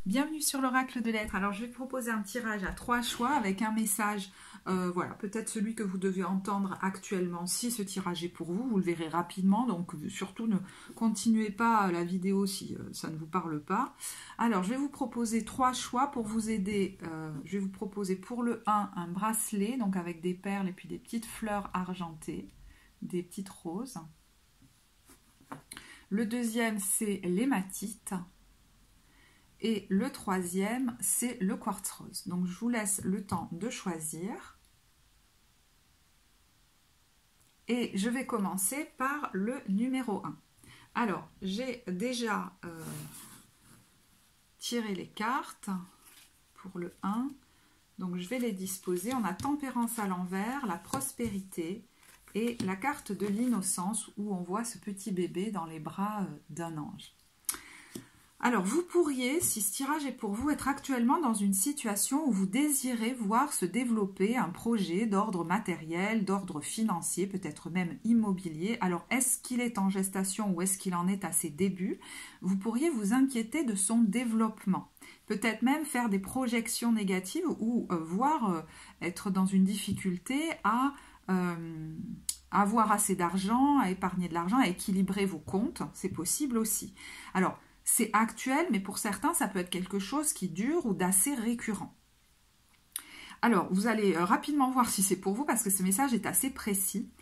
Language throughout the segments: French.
Bienvenue sur l'oracle de lettres. Alors je vais proposer un tirage à 3 choix avec un message, voilà, peut-être celui que vous devez entendre actuellement si ce tirage est pour vous, vous le verrez rapidement, donc surtout ne continuez pas la vidéo si ça ne vous parle pas. Alors je vais vous proposer 3 choix pour vous aider. Je vais vous proposer pour le 1 un bracelet, donc avec des perles et puis des petites fleurs argentées, des petites roses. Le deuxième c'est l'hématite. Et le troisième, c'est le quartz rose. Donc, je vous laisse le temps de choisir. Et je vais commencer par le numéro 1. Alors, j'ai déjà tiré les cartes pour le 1. Donc, je vais les disposer. On a tempérance à l'envers, la prospérité et la carte de l'innocence où on voit ce petit bébé dans les bras d'un ange. Alors, vous pourriez, si ce tirage est pour vous, être actuellement dans une situation où vous désirez voir se développer un projet d'ordre matériel, d'ordre financier, peut-être même immobilier. Alors, est-ce qu'il est en gestation ou est-ce qu'il en est à ses débuts? Vous pourriez vous inquiéter de son développement. Peut-être même faire des projections négatives ou voir être dans une difficulté à avoir assez d'argent, à épargner de l'argent, à équilibrer vos comptes. C'est possible aussi. Alors, c'est actuel, mais pour certains, ça peut être quelque chose qui dure ou d'assez récurrent. Alors, vous allez rapidement voir si c'est pour vous, parce que ce message est assez précis.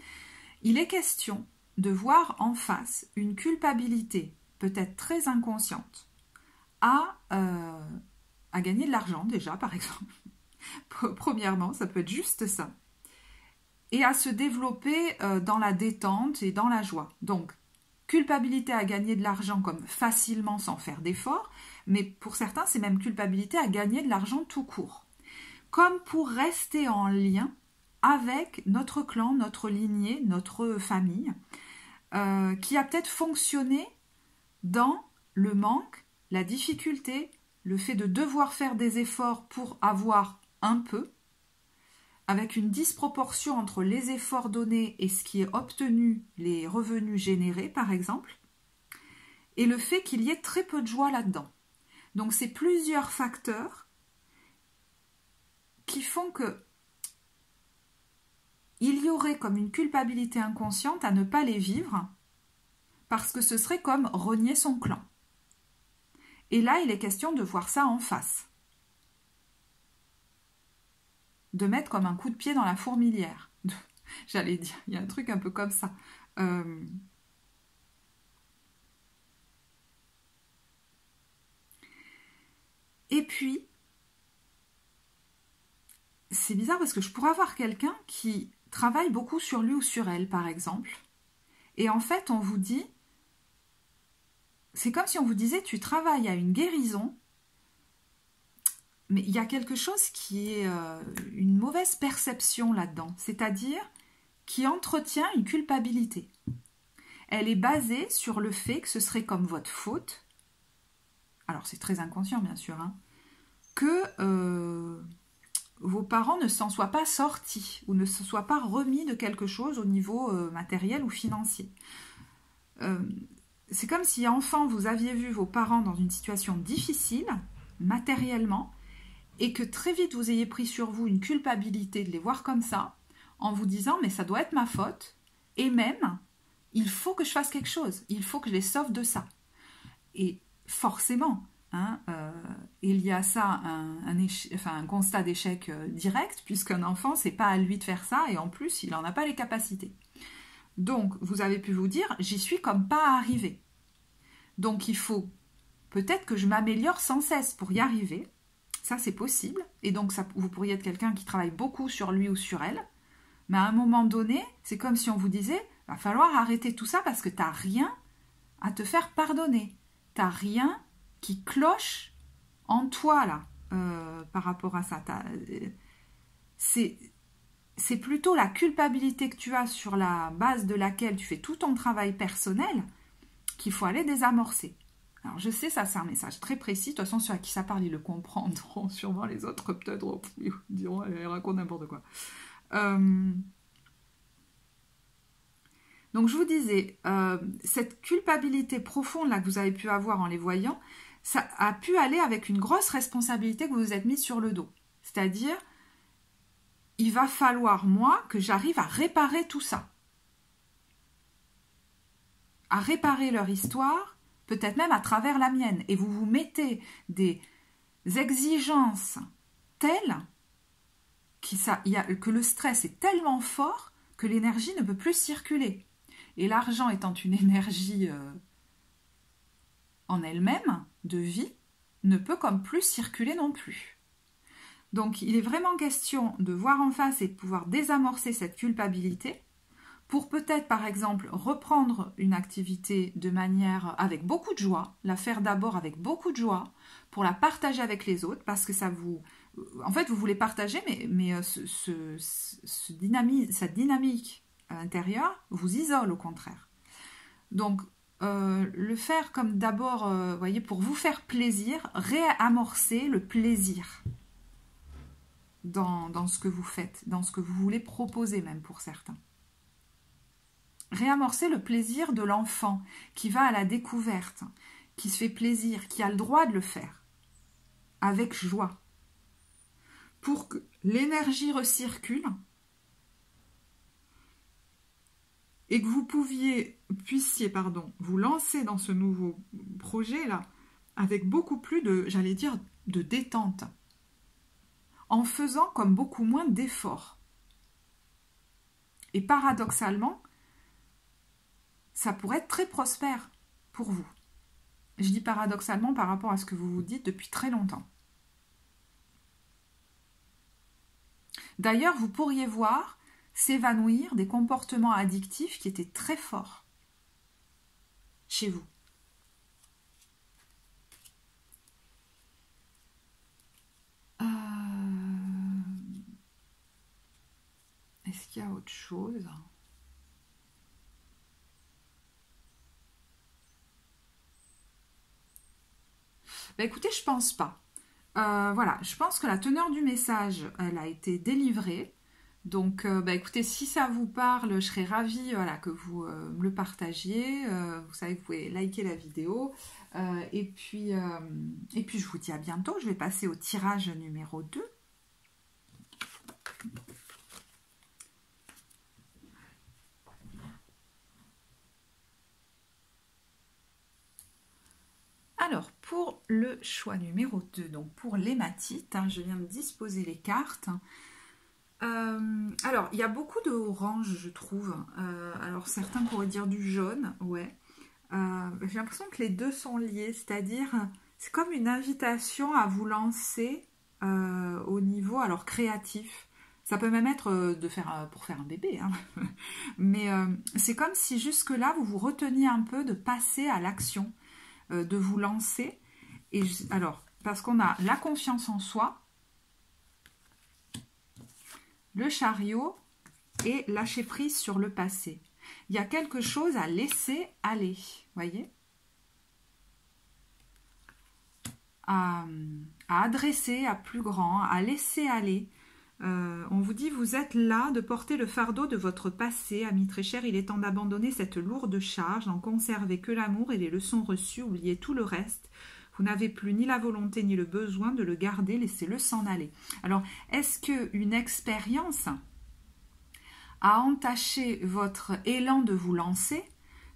Il est question de voir en face une culpabilité, peut-être très inconsciente, à gagner de l'argent, déjà, par exemple. Premièrement, ça peut être juste ça. Et à se développer dans la détente et dans la joie. Donc, culpabilité à gagner de l'argent comme facilement sans faire d'efforts, mais pour certains, c'est même culpabilité à gagner de l'argent tout court. Comme pour rester en lien avec notre clan, notre lignée, notre famille, qui a peut-être fonctionné dans le manque, la difficulté, le fait de devoir faire des efforts pour avoir un peu, avec une disproportion entre les efforts donnés et ce qui est obtenu, les revenus générés par exemple, et le fait qu'il y ait très peu de joie là-dedans. Donc c'est plusieurs facteurs qui font que il y aurait comme une culpabilité inconsciente à ne pas les vivre, parce que ce serait comme renier son clan. Et là, il est question de voir ça en face. De mettre comme un coup de pied dans la fourmilière. J'allais dire, il y a un truc un peu comme ça. Et puis, c'est bizarre parce que je pourrais avoir quelqu'un qui travaille beaucoup sur lui ou sur elle, par exemple. Et en fait, on vous dit, c'est comme si on vous disait, tu travailles à une guérison, mais il y a quelque chose qui est une mauvaise perception là-dedans, c'est-à-dire qui entretient une culpabilité. Elle est basée sur le fait que ce serait comme votre faute, alors c'est très inconscient bien sûr, hein, que vos parents ne s'en soient pas sortis ou ne se soient pas remis de quelque chose au niveau matériel ou financier. C'est comme si enfant vous aviez vu vos parents dans une situation difficile, matériellement, et que très vite vous ayez pris sur vous une culpabilité de les voir comme ça, en vous disant mais ça doit être ma faute, et même il faut que je fasse quelque chose, il faut que je les sauve de ça. Et forcément, hein, il y a ça un constat d'échec direct, puisqu'un enfant, c'est pas à lui de faire ça, et en plus, il n'en a pas les capacités. Donc, vous avez pu vous dire, j'y suis comme pas arrivé. Donc, il faut peut-être que je m'améliore sans cesse pour y arriver. Ça, c'est possible. Et donc, ça, vous pourriez être quelqu'un qui travaille beaucoup sur lui ou sur elle. Mais à un moment donné, c'est comme si on vous disait, va falloir arrêter tout ça parce que tu n'as rien à te faire pardonner. Tu n'as rien qui cloche en toi, là, par rapport à ça. C'est plutôt la culpabilité que tu as sur la base de laquelle tu fais tout ton travail personnel qu'il faut aller désamorcer. Alors je sais, ça c'est un message très précis, de toute façon ceux à qui ça parle, ils le comprendront, sûrement les autres peut-être ils diront, elle raconte n'importe quoi. Donc je vous disais, cette culpabilité profonde là que vous avez pu avoir en les voyant, ça a pu aller avec une grosse responsabilité que vous vous êtes mis sur le dos. C'est-à-dire, il va falloir, moi, que j'arrive à réparer tout ça. À réparer leur histoire, peut-être même à travers la mienne. Et vous vous mettez des exigences telles que le stress est tellement fort que l'énergie ne peut plus circuler. Et l'argent étant une énergie en elle-même, de vie, ne peut comme plus circuler non plus. Donc il est vraiment question de voir en face et de pouvoir désamorcer cette culpabilité pour peut-être par exemple reprendre une activité de manière avec beaucoup de joie, la faire d'abord avec beaucoup de joie, pour la partager avec les autres, parce que ça vous... En fait, vous voulez partager, mais cette dynamique intérieure vous isole au contraire. Donc, le faire comme d'abord, voyez, pour vous faire plaisir, réamorcer le plaisir dans ce que vous faites, dans ce que vous voulez proposer même pour certains. Réamorcer le plaisir de l'enfant qui va à la découverte, qui se fait plaisir, qui a le droit de le faire, avec joie, pour que l'énergie recircule et que vous puissiez vous lancer dans ce nouveau projet-là avec beaucoup plus de, j'allais dire, de détente, en faisant comme beaucoup moins d'efforts. Et paradoxalement, ça pourrait être très prospère pour vous. Je dis paradoxalement par rapport à ce que vous vous dites depuis très longtemps. D'ailleurs, vous pourriez voir s'évanouir des comportements addictifs qui étaient très forts chez vous. Est-ce qu'il y a autre chose ? Ben écoutez, je pense pas. Voilà, je pense que la teneur du message, elle a été délivrée. Donc, écoutez, si ça vous parle, je serais ravie que vous me le partagiez. Vous savez que vous pouvez liker la vidéo. Et puis, je vous dis à bientôt. Je vais passer au tirage numéro 2. Alors, pour le choix numéro 2, donc pour l'hématite, je viens de disposer les cartes. Alors, il y a beaucoup de orange, je trouve. Alors, certains pourraient dire du jaune, ouais. J'ai l'impression que les deux sont liés, c'est-à-dire, c'est comme une invitation à vous lancer au niveau, alors, créatif. Ça peut même être pour faire un bébé, hein. Mais c'est comme si jusque-là, vous vous reteniez un peu de passer à l'action, de vous lancer. Et alors, parce qu'on a la confiance en soi, le chariot et lâcher prise sur le passé. Il y a quelque chose à laisser aller, voyez, à adresser à plus grand, à laisser aller. On vous dit, vous êtes là de porter le fardeau de votre passé, amis très chers, il est temps d'abandonner cette lourde charge, d'en conserver que l'amour et les leçons reçues, oubliez tout le reste. Vous n'avez plus ni la volonté ni le besoin de le garder, laissez-le s'en aller. Alors, est-ce qu'une expérience a entaché votre élan de vous lancer,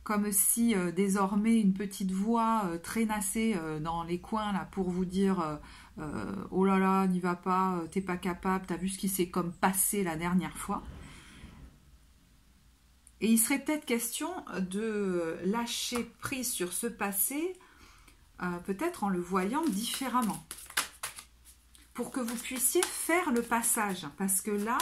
comme si désormais une petite voix traînassait dans les coins là, pour vous dire oh là là, n'y va pas, t'es pas capable, t'as vu ce qui s'est comme passé la dernière fois. Et il serait peut-être question de lâcher prise sur ce passé, peut-être en le voyant différemment, pour que vous puissiez faire le passage, parce que là,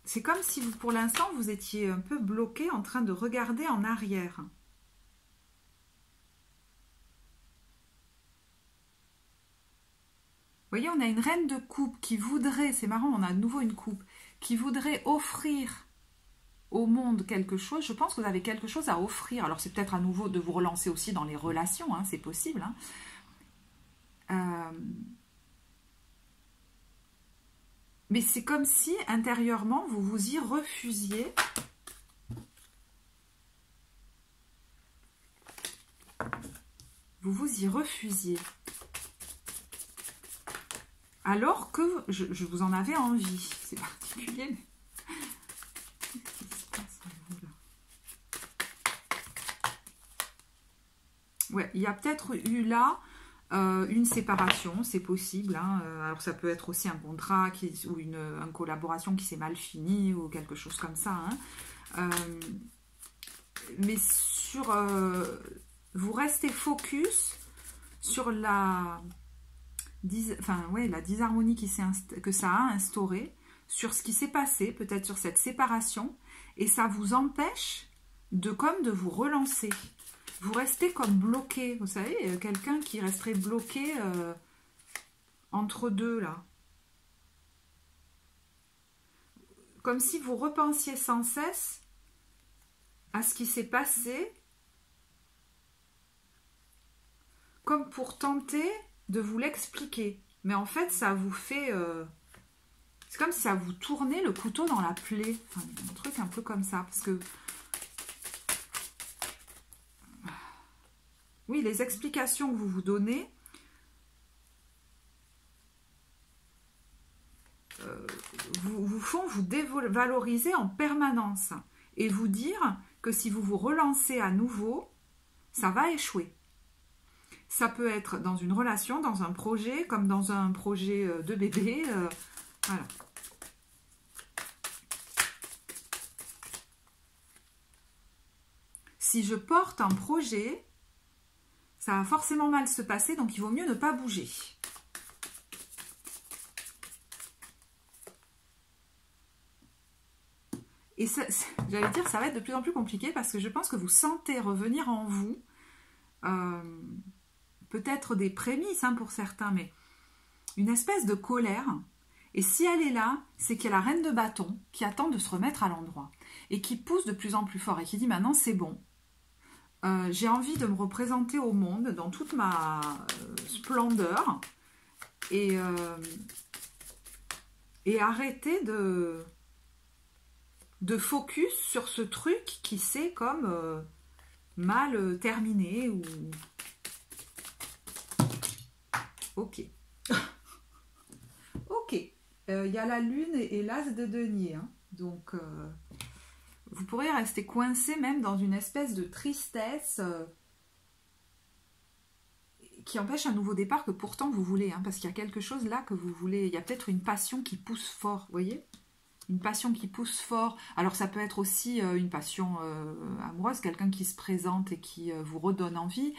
c'est comme si vous, pour l'instant, vous étiez un peu bloqué en train de regarder en arrière. Vous voyez, on a une reine de coupe qui voudrait, c'est marrant, on a de nouveau une coupe, qui voudrait offrir au monde quelque chose. Je pense que vous avez quelque chose à offrir. Alors c'est peut-être à nouveau de vous relancer aussi dans les relations, hein, c'est possible. Hein. Mais c'est comme si intérieurement vous vous y refusiez. vous vous y refusiez. Alors que je vous en avais envie. C'est particulier. Ouais, il y a peut-être eu là une séparation, c'est possible. Hein. Alors ça peut être aussi un contrat ou une collaboration qui s'est mal finie ou quelque chose comme ça. Hein. Mais sur, vous restez focus sur la disharmonie que ça a instaurée, sur ce qui s'est passé, peut-être sur cette séparation, et ça vous empêche de vous relancer. Vous restez comme bloqué, vous savez, quelqu'un qui resterait bloqué entre deux, là. Comme si vous repensiez sans cesse à ce qui s'est passé, comme pour tenter de vous l'expliquer. Mais en fait, ça vous fait... c'est comme si ça vous tournait le couteau dans la plaie. Enfin, un truc un peu comme ça, parce que... Oui, les explications que vous vous donnez vous font vous dévaloriser en permanence et vous dire que si vous vous relancez à nouveau, ça va échouer. Ça peut être dans une relation, dans un projet, comme dans un projet de bébé. Voilà. Si je porte un projet... ça va forcément mal se passer, donc il vaut mieux ne pas bouger. Et j'allais dire, ça va être de plus en plus compliqué parce que je pense que vous sentez revenir en vous peut-être des prémices hein, pour certains, mais une espèce de colère. Et si elle est là, c'est qu'il y a la reine de bâton qui attend de se remettre à l'endroit et qui pousse de plus en plus fort et qui dit maintenant c'est bon. J'ai envie de me représenter au monde dans toute ma splendeur et arrêter de focus sur ce truc qui s'est comme mal terminé ou... Ok. Ok. Il y a la lune et l'as de denier. Hein. Donc... vous pourrez rester coincé même dans une espèce de tristesse qui empêche un nouveau départ que pourtant vous voulez. Hein, parce qu'il y a quelque chose là que vous voulez. Il y a peut-être une passion qui pousse fort, vous voyez? Une passion qui pousse fort. Alors ça peut être aussi une passion amoureuse, quelqu'un qui se présente et qui vous redonne envie.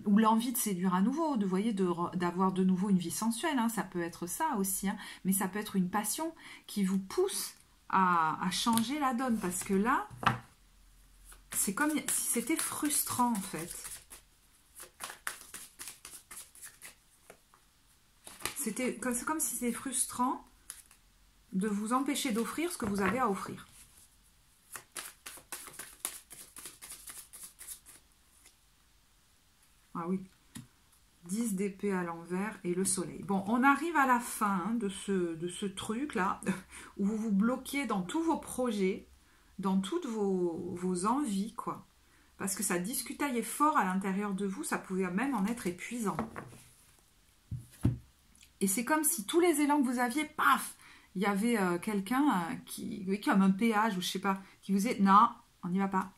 Ou l'envie de séduire à nouveau, d'avoir de nouveau une vie sensuelle. Hein, ça peut être ça aussi. Hein, mais ça peut être une passion qui vous pousse à changer la donne, parce que là c'est comme si c'était frustrant en fait. C'est comme si c'était frustrant de vous empêcher d'offrir ce que vous avez à offrir. Ah oui, 10 d'épée à l'envers et le soleil. Bon, on arrive à la fin hein, de ce truc-là, où vous vous bloquez dans tous vos projets, dans toutes vos envies, quoi. Parce que ça discutaillait fort à l'intérieur de vous, ça pouvait même en être épuisant. Et c'est comme si tous les élans que vous aviez, paf, il y avait quelqu'un qui, comme un péage, ou je sais pas, qui vous dit, non, on n'y va pas.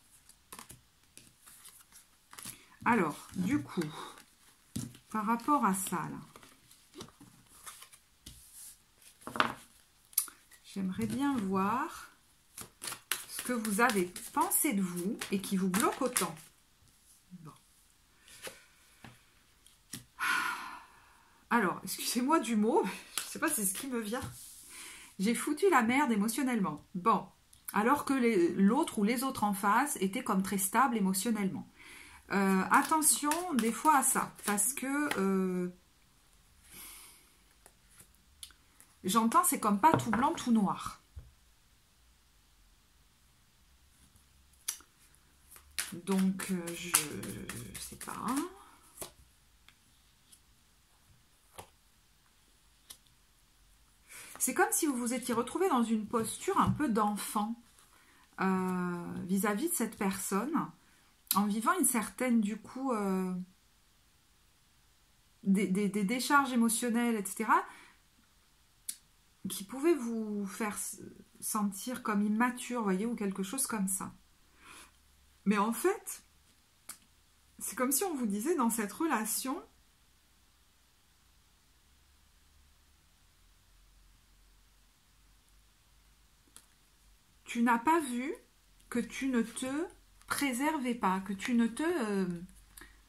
Alors, du coup... par rapport à ça, là, j'aimerais bien voir ce que vous avez pensé de vous et qui vous bloque autant. Bon. Alors, excusez-moi du mot, je ne sais pas si c'est ce qui me vient. J'ai foutu la merde émotionnellement. Bon, alors que l'autre ou les autres en face étaient comme très stables émotionnellement. Attention des fois à ça, parce que j'entends c'est comme pas tout blanc, tout noir. Donc je sais pas. C'est comme si vous vous étiez retrouvé dans une posture un peu d'enfant vis-à-vis de cette personne, en vivant une certaine, du coup, des décharges émotionnelles, etc., qui pouvaient vous faire sentir comme immature, voyez, ou quelque chose comme ça. Mais en fait, c'est comme si on vous disait dans cette relation, tu n'as pas vu que tu ne te préservais pas, que tu ne te...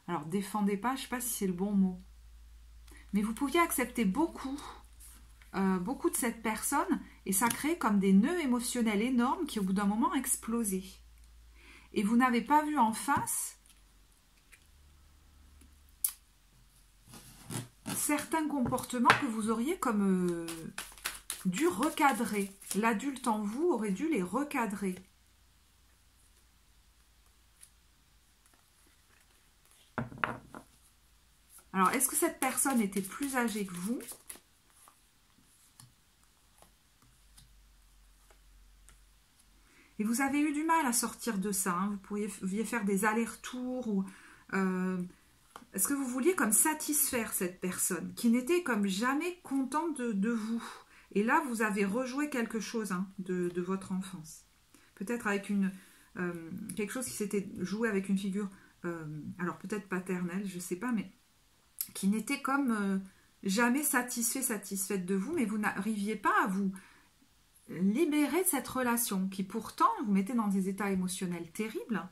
alors, défendais pas, je ne sais pas si c'est le bon mot. Mais vous pouviez accepter beaucoup de cette personne et ça crée comme des nœuds émotionnels énormes qui, au bout d'un moment, explosaient. Et vous n'avez pas vu en face certains comportements que vous auriez comme dû recadrer. L'adulte en vous aurait dû les recadrer. Alors, est-ce que cette personne était plus âgée que vous ? Et vous avez eu du mal à sortir de ça. Hein. Vous pouviez faire des allers-retours. Ou est-ce que vous vouliez comme satisfaire cette personne qui n'était comme jamais contente de vous? Et là, vous avez rejoué quelque chose hein, de votre enfance. Peut-être avec quelque chose qui s'était joué avec une figure, alors peut-être paternelle, je ne sais pas, mais qui n'était comme jamais satisfaite de vous, mais vous n'arriviez pas à vous libérer de cette relation qui pourtant vous mettait dans des états émotionnels terribles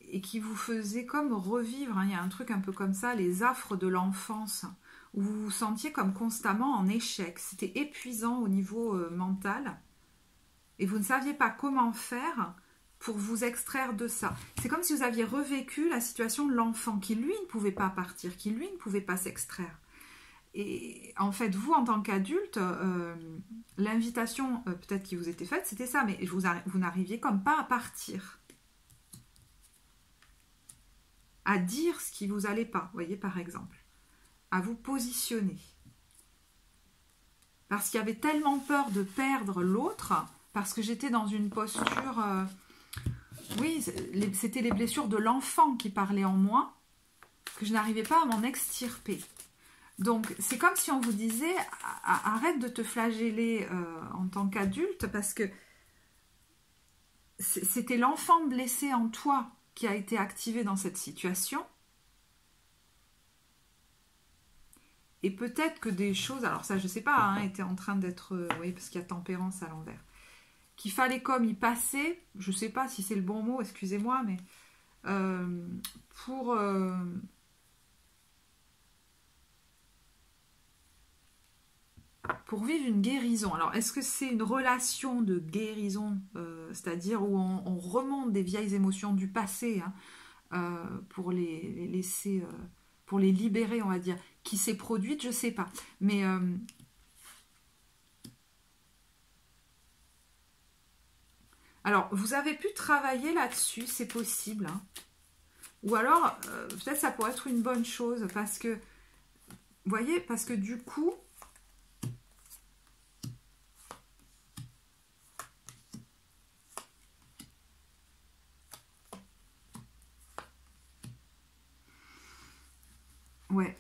et qui vous faisait comme revivre, hein, il y a un truc un peu comme ça, les affres de l'enfance, où vous vous sentiez comme constamment en échec. C'était épuisant au niveau mental et vous ne saviez pas comment faire pour vous extraire de ça. C'est comme si vous aviez revécu la situation de l'enfant qui, lui, ne pouvait pas partir, qui, lui, ne pouvait pas s'extraire. Et en fait, vous, en tant qu'adulte, l'invitation peut-être qui vous était faite, c'était ça, mais vous n'arriviez comme pas à partir. À dire ce qui vous allait pas, vous voyez, par exemple. À vous positionner. Parce qu'il y avait tellement peur de perdre l'autre, parce que j'étais dans une posture... oui, c'était les blessures de l'enfant qui parlaient en moi, que je n'arrivais pas à m'en extirper. Donc, c'est comme si on vous disait, arrête de te flageller en tant qu'adulte, parce que c'était l'enfant blessé en toi qui a été activé dans cette situation. Et peut-être que des choses, alors ça je ne sais pas, hein, étaient en train d'être, oui, parce qu'il y a tempérance à l'envers, qu'il fallait comme y passer, je ne sais pas si c'est le bon mot, excusez-moi, mais pour vivre une guérison. Alors, est-ce que c'est une relation de guérison, c'est-à-dire où on remonte des vieilles émotions du passé pour les laisser, pour les libérer, on va dire, qui s'est produite, je ne sais pas. Mais alors, vous avez pu travailler là-dessus, c'est possible. Hein. Ou alors, peut-être ça pourrait être une bonne chose, parce que, vous voyez, parce que du coup, ouais,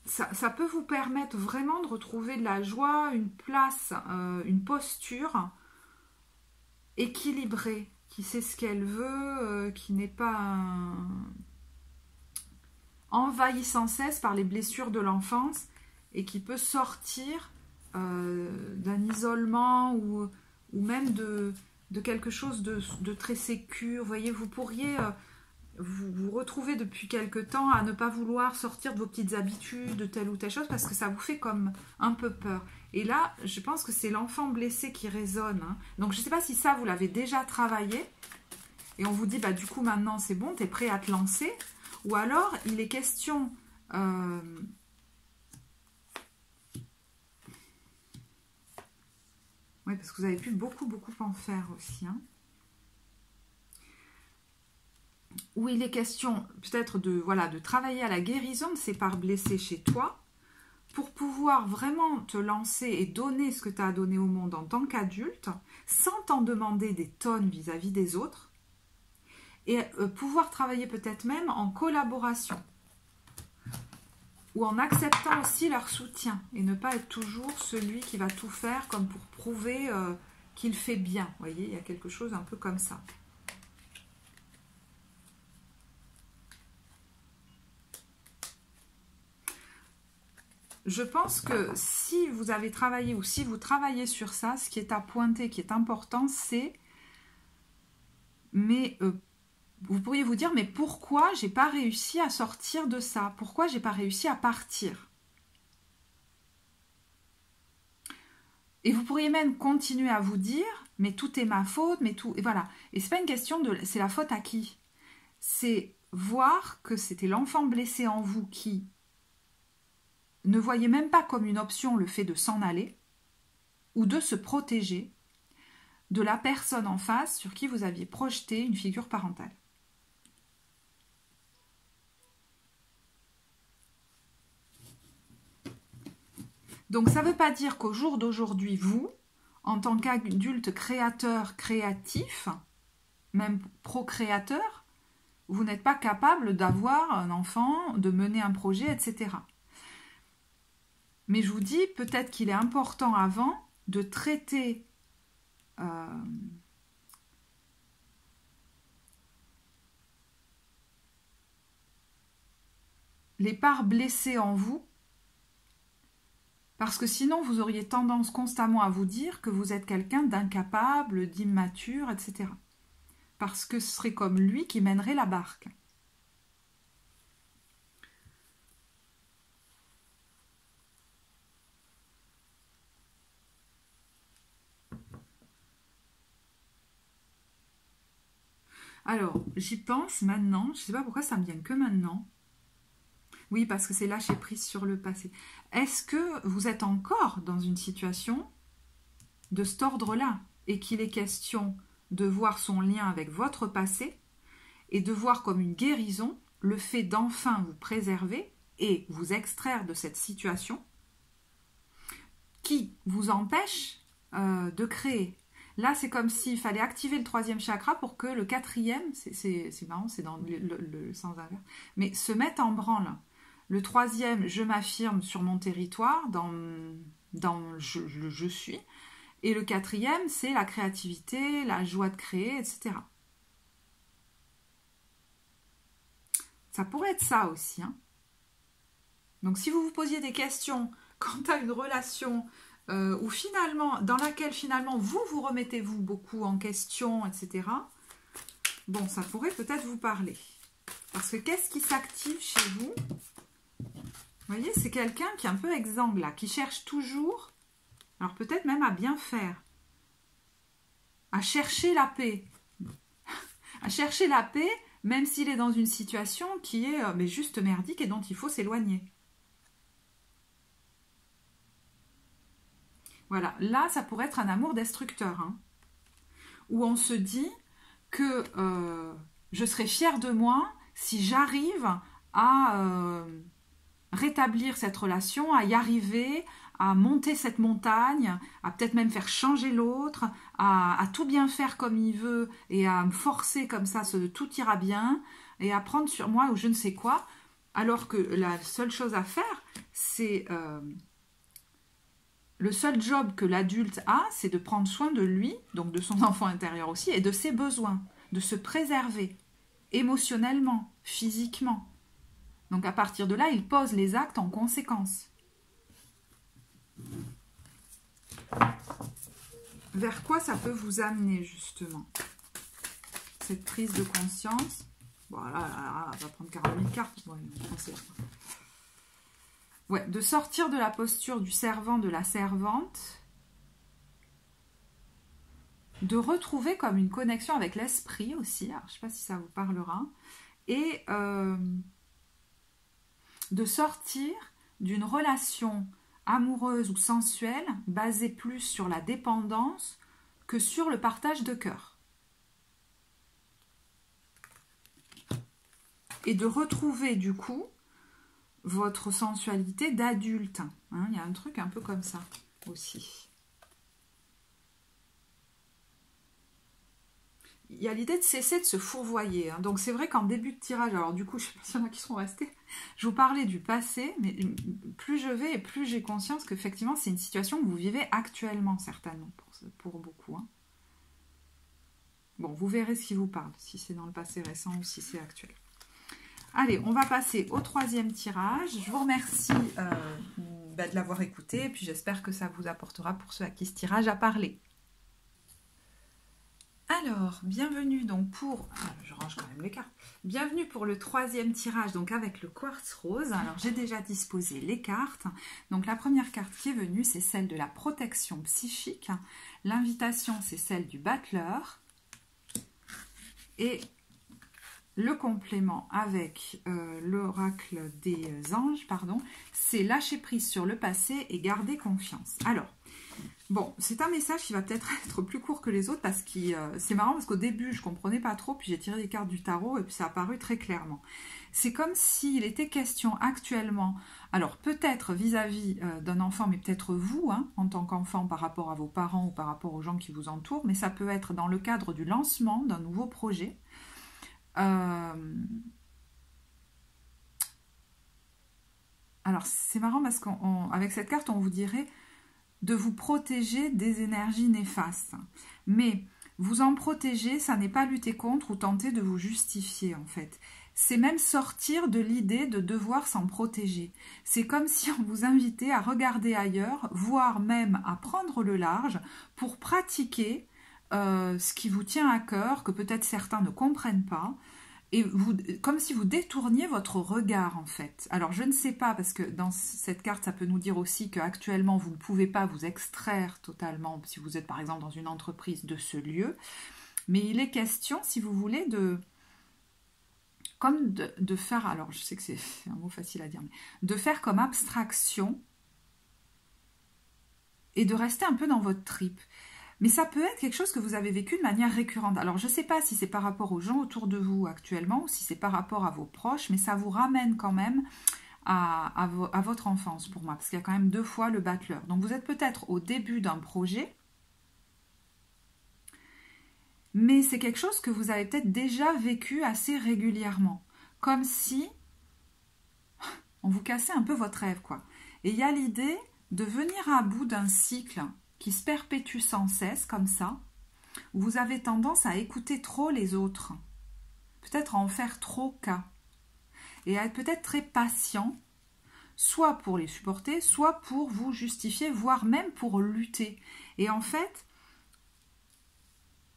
ça peut vous permettre vraiment de retrouver de la joie, une place, une posture équilibrée, qui sait ce qu'elle veut, qui n'est pas envahie sans cesse par les blessures de l'enfance et qui peut sortir d'un isolement ou même de quelque chose de très sécure. Vous voyez, vous pourriez... vous retrouvez depuis quelque temps à ne pas vouloir sortir de vos petites habitudes, de telle ou telle chose, parce que ça vous fait comme un peu peur. Et là, je pense que c'est l'enfant blessé qui résonne. Hein. Donc, je ne sais pas si ça, vous l'avez déjà travaillé, et on vous dit, bah du coup, maintenant, c'est bon, tu es prêt à te lancer. Ou alors, il est question... oui, parce que vous avez pu beaucoup en faire aussi, hein. Où il est question peut-être de travailler à la guérison de ces parts blessées chez toi pour pouvoir vraiment te lancer et donner ce que tu as donné au monde en tant qu'adulte sans t'en demander des tonnes vis-à-vis des autres et pouvoir travailler peut-être même en collaboration. ou en acceptant aussi leur soutien et ne pas être toujours celui qui va tout faire comme pour prouver qu'il fait bien. Vous voyez, il y a quelque chose un peu comme ça. Je pense que si vous avez travaillé ou si vous travaillez sur ça, ce qui est à pointer, qui est important, c'est mais vous pourriez vous dire, mais pourquoi j'ai pas réussi à sortir de ça? Pourquoi j'ai pas réussi à partir? Et vous pourriez même continuer à vous dire, mais tout est ma faute, mais tout... Et voilà. Et c'est pas une question de... C'est la faute à qui? C'est voir que c'était l'enfant blessé en vous qui ne voyait même pas comme une option le fait de s'en aller ou de se protéger de la personne en face sur qui vous aviez projeté une figure parentale. Donc ça ne veut pas dire qu'au jour d'aujourd'hui, vous, en tant qu'adulte créateur, créatif, même procréateur, vous n'êtes pas capable d'avoir un enfant, de mener un projet, etc. Mais je vous dis, peut-être qu'il est important avant de traiter les parts blessées en vous, parce que sinon vous auriez tendance constamment à vous dire que vous êtes quelqu'un d'incapable, d'immature, etc. Parce que ce serait comme lui qui mènerait la barque. Alors, j'y pense maintenant, je ne sais pas pourquoi ça me vient que maintenant. Oui, parce que c'est lâcher prise sur le passé. Est-ce que vous êtes encore dans une situation de cet ordre-là et qu'il est question de voir son lien avec votre passé et de voir comme une guérison le fait d'enfin vous préserver et vous extraire de cette situation qui vous empêche de créer? Là, c'est comme s'il fallait activer le 3e chakra pour que le 4e, c'est marrant, c'est dans le sens inverse, mais se mette en branle. Le 3e, je m'affirme sur mon territoire, dans je suis. Et le 4e, c'est la créativité, la joie de créer, etc. Ça pourrait être ça aussi. Hein. Donc, si vous vous posiez des questions quant à une relation dans laquelle finalement vous remettez-vous beaucoup en question, etc. Bon, ça pourrait peut-être vous parler. Parce que qu'est-ce qui s'active chez vous? Vous voyez, c'est quelqu'un qui est un peu exsangue là, qui cherche toujours, alors peut-être même à bien faire, à chercher la paix. À chercher la paix, même s'il est dans une situation qui est mais juste merdique et dont il faut s'éloigner. Voilà, là, ça pourrait être un amour destructeur, hein, où on se dit que je serai fière de moi si j'arrive à rétablir cette relation, à y arriver, à monter cette montagne, à peut-être même faire changer l'autre, à tout bien faire comme il veut et à me forcer comme ça, tout ira bien, et à prendre sur moi ou je ne sais quoi, alors que la seule chose à faire, c'est... le seul job que l'adulte a, c'est de prendre soin de lui, donc de son enfant intérieur aussi, et de ses besoins, de se préserver émotionnellement, physiquement. Donc à partir de là, il pose les actes en conséquence. Vers quoi ça peut vous amener justement? Cette prise de conscience. Voilà, on va prendre 40 000 cartes. Ouais, de sortir de la posture du servant, de la servante, de retrouver comme une connexion avec l'esprit aussi, alors, je ne sais pas si ça vous parlera, et de sortir d'une relation amoureuse ou sensuelle basée plus sur la dépendance que sur le partage de cœur. Et de retrouver du coup votre sensualité d'adulte. Hein, il y a un truc un peu comme ça aussi. il y a l'idée de cesser de se fourvoyer. Hein. Donc c'est vrai qu'en début de tirage, alors du coup, je ne sais pas s'il y en a qui seront restés, je vous parlais du passé, mais plus je vais et plus j'ai conscience qu'effectivement, c'est une situation que vous vivez actuellement, certainement, pour beaucoup. Hein. Bon, vous verrez ce qui vous parle, si c'est dans le passé récent ou si c'est actuel. Allez, on va passer au troisième tirage. Je vous remercie de l'avoir écouté, et puis j'espère que ça vous apportera pour ceux à qui ce tirage a parlé. Alors, bienvenue donc pour... je range quand même les cartes. Bienvenue pour le troisième tirage, donc avec le quartz rose. Alors, j'ai déjà disposé les cartes. Donc, la première carte qui est venue, c'est celle de la protection psychique. L'invitation, c'est celle du battleur. Et le complément avec l'oracle des anges, c'est lâcher prise sur le passé et garder confiance. Alors, bon, c'est un message qui va peut-être être plus court que les autres parce que c'est marrant parce qu'au début, je ne comprenais pas trop, puis j'ai tiré des cartes du tarot et puis ça a apparu très clairement. C'est comme s'il était question actuellement, alors peut-être vis-à-vis d'un enfant, mais peut-être vous, hein, en tant qu'enfant par rapport à vos parents ou par rapport aux gens qui vous entourent, mais ça peut être dans le cadre du lancement d'un nouveau projet. Alors c'est marrant parce qu'avec cette carte, on vous dirait de vous protéger des énergies néfastes. Mais vous en protéger, ça n'est pas lutter contre ou tenter de vous justifier en fait. C'est même sortir de l'idée de devoir s'en protéger. C'est comme si on vous invitait à regarder ailleurs, voire même à prendre le large pour pratiquer ce qui vous tient à cœur, que peut-être certains ne comprennent pas, et comme si vous détourniez votre regard en fait. Alors je ne sais pas, parce que dans cette carte, ça peut nous dire aussi qu'actuellement, vous ne pouvez pas vous extraire totalement, si vous êtes par exemple dans une entreprise, de ce lieu, mais il est question, si vous voulez, de faire, alors je sais que c'est un mot facile à dire, mais de faire comme abstraction et de rester un peu dans votre trip. Mais ça peut être quelque chose que vous avez vécu de manière récurrente. Alors, je ne sais pas si c'est par rapport aux gens autour de vous actuellement ou si c'est par rapport à vos proches, mais ça vous ramène quand même à votre enfance pour moi, parce qu'il y a quand même 2 fois le battleur. Donc, vous êtes peut-être au début d'un projet, mais c'est quelque chose que vous avez peut-être déjà vécu assez régulièrement. Comme si on vous cassait un peu votre rêve, quoi. Et il y a l'idée de venir à bout d'un cycle qui se perpétue sans cesse, comme ça, où vous avez tendance à écouter trop les autres, peut-être à en faire trop cas, et à être peut-être très patient, soit pour les supporter, soit pour vous justifier, voire même pour lutter. Et en fait,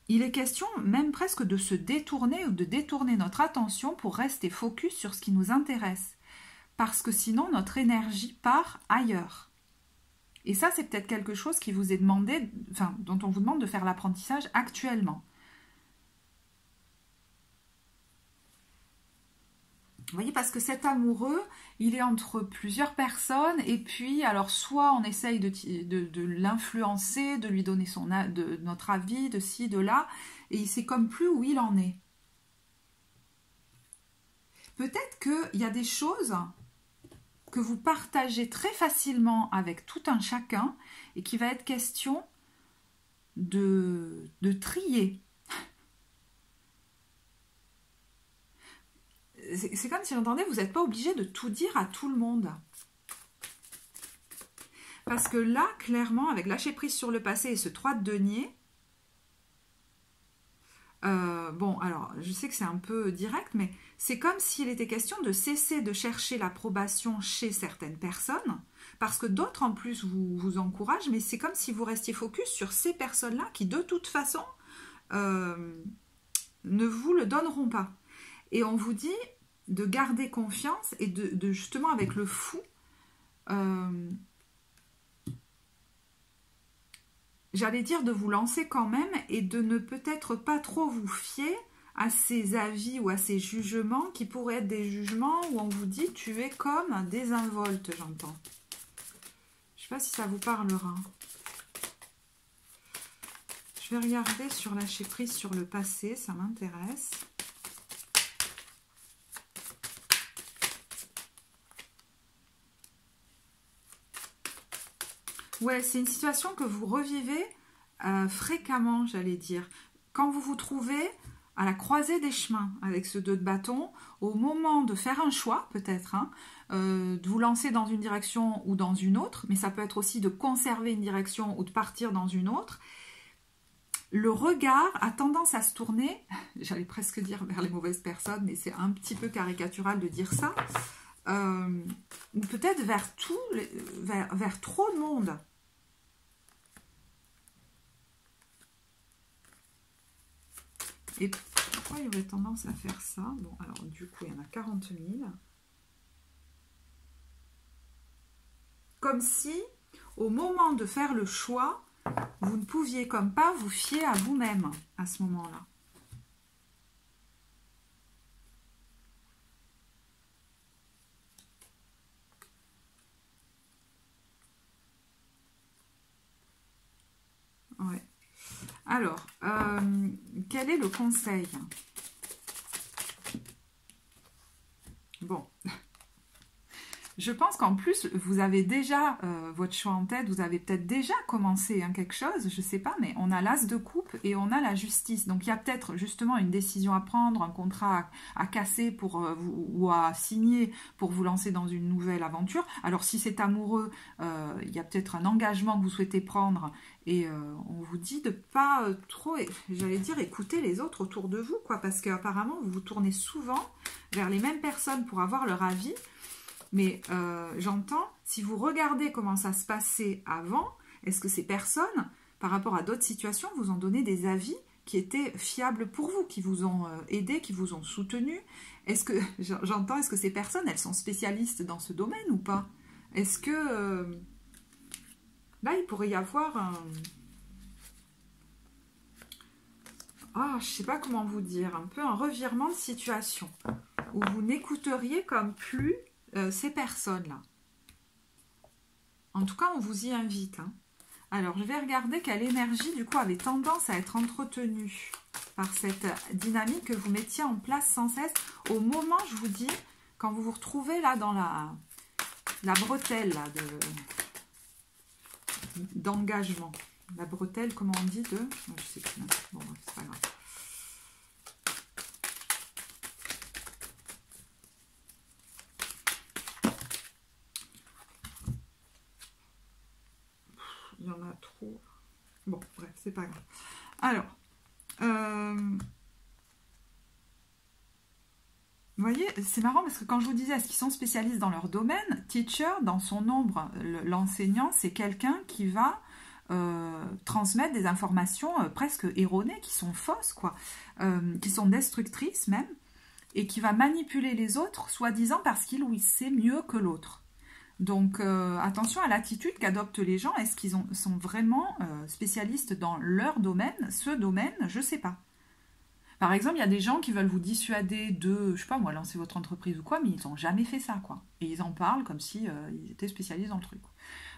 il est question même presque de se détourner ou de détourner notre attention pour rester focus sur ce qui nous intéresse, parce que sinon notre énergie part ailleurs. Et ça, c'est peut-être quelque chose qui vous est demandé, enfin, dont on vous demande de faire l'apprentissage actuellement. Vous voyez, parce que cet amoureux, il est entre plusieurs personnes, et puis, alors, soit on essaye de l'influencer, de lui donner de notre avis, de ci, de là, et il sait comme plus où il en est. Peut-être qu'il y a des choses que vous partagez très facilement avec tout un chacun et qui va être question de trier. C'est comme si j'entendais, vous n'êtes pas obligé de tout dire à tout le monde. Parce que là, clairement, avec lâcher prise sur le passé et ce 3 de denier, bon, alors, je sais que c'est un peu direct, mais c'est comme s'il était question de cesser de chercher l'approbation chez certaines personnes, parce que d'autres, en plus, vous encouragent, mais c'est comme si vous restiez focus sur ces personnes-là qui, de toute façon, ne vous le donneront pas. Et on vous dit de garder confiance et de justement, avec le fou, j'allais dire de vous lancer quand même et de ne peut-être pas trop vous fier à ces avis ou à ces jugements qui pourraient être des jugements où on vous dit tu es comme désinvolte, j'entends. Je ne sais pas si ça vous parlera. Je vais regarder sur lâcher prise sur le passé, ça m'intéresse. Ouais, c'est une situation que vous revivez fréquemment, j'allais dire. quand vous vous trouvez à la croisée des chemins avec ce 2 de bâton, au moment de faire un choix, peut-être, hein, de vous lancer dans une direction ou dans une autre, mais ça peut être aussi de conserver une direction ou de partir dans une autre, le regard a tendance à se tourner, j'allais presque dire vers les mauvaises personnes, mais c'est un petit peu caricatural de dire ça, ou peut-être vers trop de monde. Et pourquoi il y aurait tendance à faire ça? Bon, alors du coup, il y en a 40 000. Comme si, au moment de faire le choix, vous ne pouviez comme pas vous fier à vous-même à ce moment-là. Ouais. Alors, quel est le conseil? Bon, je pense qu'en plus, vous avez déjà votre choix en tête, vous avez peut-être déjà commencé hein, quelque chose, je ne sais pas, mais on a l'as de coupe et on a la justice. Donc, il y a peut-être justement une décision à prendre, un contrat à casser pour, ou à signer pour vous lancer dans une nouvelle aventure. Alors, si c'est amoureux, il y a peut-être un engagement que vous souhaitez prendre et on vous dit de pas trop, j'allais dire, écouter les autres autour de vous, quoi, parce qu'apparemment, vous vous tournez souvent vers les mêmes personnes pour avoir leur avis. Mais j'entends, si vous regardez comment ça se passait avant, est-ce que ces personnes, par rapport à d'autres situations, vous ont donné des avis qui étaient fiables pour vous, qui vous ont aidé, qui vous ont soutenu? Est-ce que, j'entends, est-ce que ces personnes, elles sont spécialistes dans ce domaine ou pas? Est-ce que, là, il pourrait y avoir un... Ah, je sais pas comment vous dire, un peu un revirement de situation, où vous n'écouteriez comme plus... ces personnes-là. En tout cas, on vous y invite. Hein. Alors, je vais regarder quelle énergie, du coup, avait tendance à être entretenue par cette dynamique que vous mettiez en place sans cesse au moment, je vous dis, quand vous vous retrouvez là dans la bretelle là, d'engagement. La bretelle, comment on dit de... Je sais plus. Bon, c'est pas grave. Il y en a trop. Bon, bref, c'est pas grave. Alors, vous voyez, c'est marrant parce que quand je vous disais, est-ce qu'ils sont spécialistes dans leur domaine, teacher, dans son nombre, l'enseignant, c'est quelqu'un qui va transmettre des informations presque erronées, qui sont fausses, quoi, qui sont destructrices même, et qui va manipuler les autres, soi-disant parce qu'il ou il sait mieux que l'autre. Donc, attention à l'attitude qu'adoptent les gens. Est-ce qu'ils sont vraiment spécialistes dans leur domaine? Ce domaine, je ne sais pas. Par exemple, il y a des gens qui veulent vous dissuader de, je sais pas moi, lancer votre entreprise ou quoi, mais ils n'ont jamais fait ça, quoi. Et ils en parlent comme si ils étaient spécialistes dans le truc.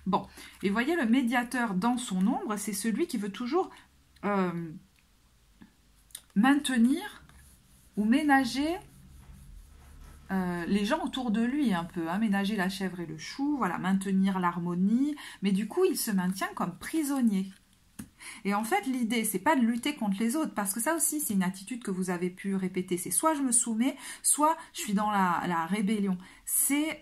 Bon, et voyez, le médiateur dans son ombre, c'est celui qui veut toujours maintenir ou ménager les gens autour de lui un peu, hein, ménager la chèvre et le chou, voilà, maintenir l'harmonie, mais du coup il se maintient comme prisonnier. Et en fait l'idée c'est pas de lutter contre les autres, parce que ça aussi c'est une attitude que vous avez pu répéter, c'est soit je me soumets, soit je suis dans la rébellion. C'est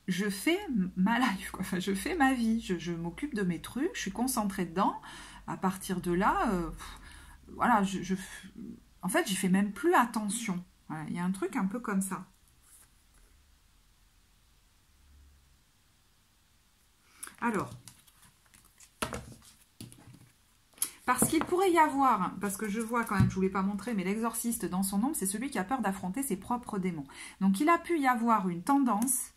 je fais ma life, quoi. Enfin, je fais ma vie, je m'occupe de mes trucs, je suis concentrée dedans, à partir de là, voilà, en fait j'y fais même plus attention. Voilà, il y a un truc un peu comme ça. Alors, parce qu'il pourrait y avoir, parce que je vois quand même, je ne vous l'ai pas montré, mais l'exorciste dans son ombre, c'est celui qui a peur d'affronter ses propres démons. Donc il a pu y avoir une tendance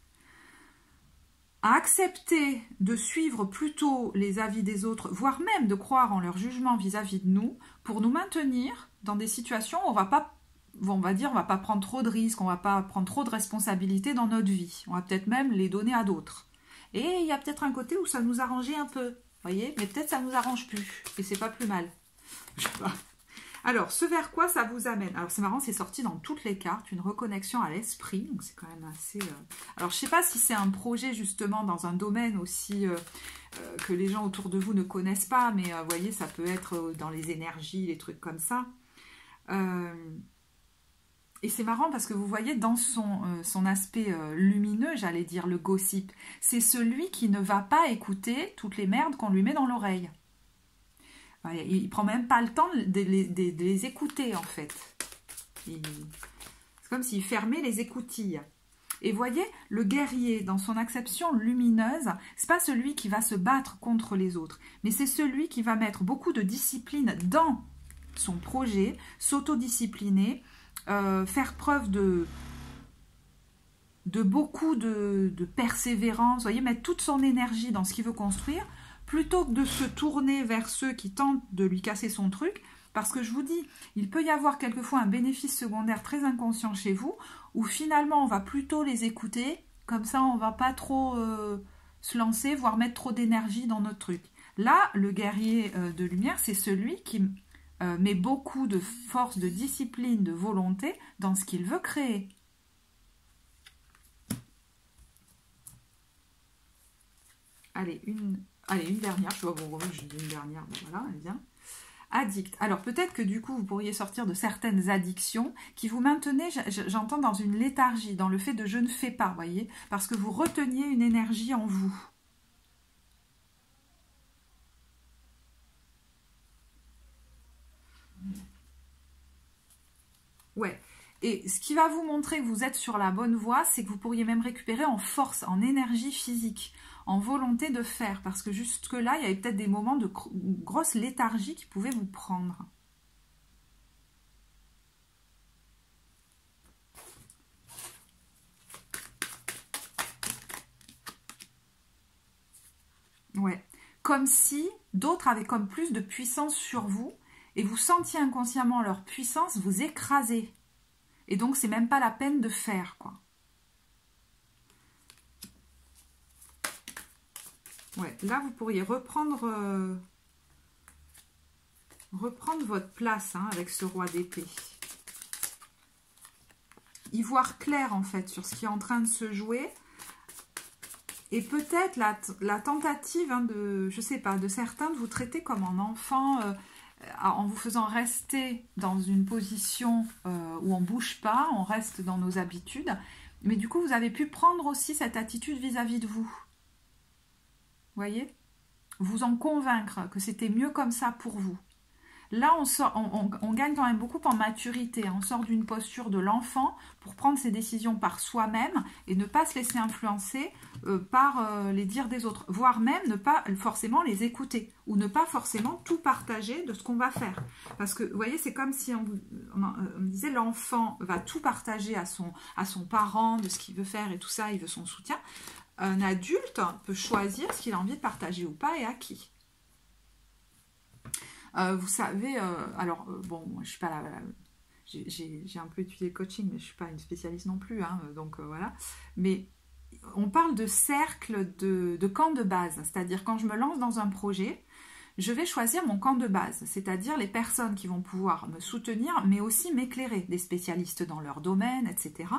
à accepter de suivre plutôt les avis des autres, voire même de croire en leur jugement vis-à-vis de nous, pour nous maintenir dans des situations où on va pas prendre trop de risques, on va pas prendre trop de responsabilités dans notre vie. On va peut-être même les donner à d'autres. Et il y a peut-être un côté où ça nous arrangeait un peu, voyez, mais peut-être ça nous arrange plus. Et c'est pas plus mal. Je sais pas. Alors, ce vers quoi ça vous amène? Alors, c'est marrant, c'est sorti dans toutes les cartes, une reconnexion à l'esprit, donc c'est quand même assez... Alors, je ne sais pas si c'est un projet, justement, dans un domaine aussi que les gens autour de vous ne connaissent pas, mais vous voyez, ça peut être dans les énergies, les trucs comme ça. Et c'est marrant parce que vous voyez, dans son aspect lumineux, j'allais dire le gossip, c'est celui qui ne va pas écouter toutes les merdes qu'on lui met dans l'oreille. Il ne prend même pas le temps de les écouter, en fait. C'est comme s'il fermait les écoutilles. Et voyez, le guerrier, dans son acception lumineuse, c'est pas celui qui va se battre contre les autres, mais c'est celui qui va mettre beaucoup de discipline dans son projet, s'autodiscipliner, faire preuve de beaucoup de persévérance, voyez, mettre toute son énergie dans ce qu'il veut construire, plutôt que de se tourner vers ceux qui tentent de lui casser son truc, parce que je vous dis, il peut y avoir quelquefois un bénéfice secondaire très inconscient chez vous, où finalement on va plutôt les écouter, comme ça on va pas trop se lancer, voire mettre trop d'énergie dans notre truc. Là, le guerrier de lumière, c'est celui qui met beaucoup de force, de discipline, de volonté dans ce qu'il veut créer. Allez, une dernière, je vois bon, je dis une dernière, ben voilà, elle vient. Addict. Alors peut-être que du coup, vous pourriez sortir de certaines addictions qui vous maintenaient, j'entends, dans une léthargie, dans le fait de je ne fais pas, voyez, parce que vous reteniez une énergie en vous. Ouais. Et ce qui va vous montrer que vous êtes sur la bonne voie, c'est que vous pourriez même récupérer en force, en énergie physique, en volonté de faire. Parce que jusque-là, il y avait peut-être des moments de grosse léthargie qui pouvaient vous prendre. Ouais. Comme si d'autres avaient comme plus de puissance sur vous et vous sentiez inconsciemment leur puissance vous écraser. Et donc, c'est même pas la peine de faire, quoi. Ouais, là, vous pourriez reprendre votre place hein, avec ce roi d'épée. Y voir clair, en fait, sur ce qui est en train de se jouer. Et peut-être la tentative hein, de, je sais pas, de certains de vous traiter comme un enfant... en vous faisant rester dans une position où on ne bouge pas, on reste dans nos habitudes. Mais du coup, vous avez pu prendre aussi cette attitude vis-à-vis de vous. Voyez? Vous en convaincre que c'était mieux comme ça pour vous. Là, on gagne quand même beaucoup en maturité. On sort d'une posture de l'enfant pour prendre ses décisions par soi-même et ne pas se laisser influencer par les dires des autres. Voire même ne pas forcément les écouter ou ne pas forcément tout partager de ce qu'on va faire. Parce que, vous voyez, c'est comme si on disait l'enfant va tout partager à son parent de ce qu'il veut faire et tout ça, il veut son soutien. Un adulte peut choisir ce qu'il a envie de partager ou pas et à qui. Vous savez, bon, moi, je suis pas là, j'ai un peu étudié le coaching, mais je suis pas une spécialiste non plus, hein, donc voilà. Mais on parle de cercle de camp de base, c'est-à-dire quand je me lance dans un projet, je vais choisir mon camp de base, c'est-à-dire les personnes qui vont pouvoir me soutenir, mais aussi m'éclairer, des spécialistes dans leur domaine, etc.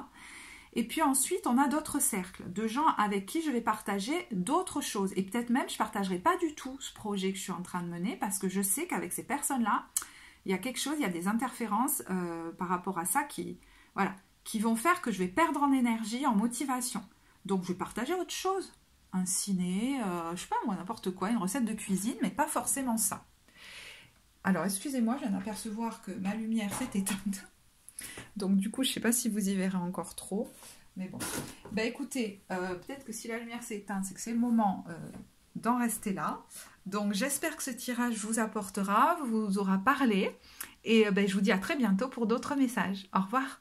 Et puis ensuite, on a d'autres cercles de gens avec qui je vais partager d'autres choses. Et peut-être même, je ne partagerai pas du tout ce projet que je suis en train de mener parce que je sais qu'avec ces personnes-là, il y a quelque chose, il y a des interférences par rapport à ça qui vont faire que je vais perdre en énergie, en motivation. Donc, je vais partager autre chose. Un ciné, je ne sais pas moi, n'importe quoi, une recette de cuisine, mais pas forcément ça. Alors, excusez-moi, je viens d'apercevoir que ma lumière s'est éteinte. Donc du coup, je ne sais pas si vous y verrez encore trop. Mais bon. Bah écoutez, peut-être que si la lumière s'est éteinte, c'est que c'est le moment d'en rester là. Donc j'espère que ce tirage vous apportera, vous aura parlé. Et je vous dis à très bientôt pour d'autres messages. Au revoir.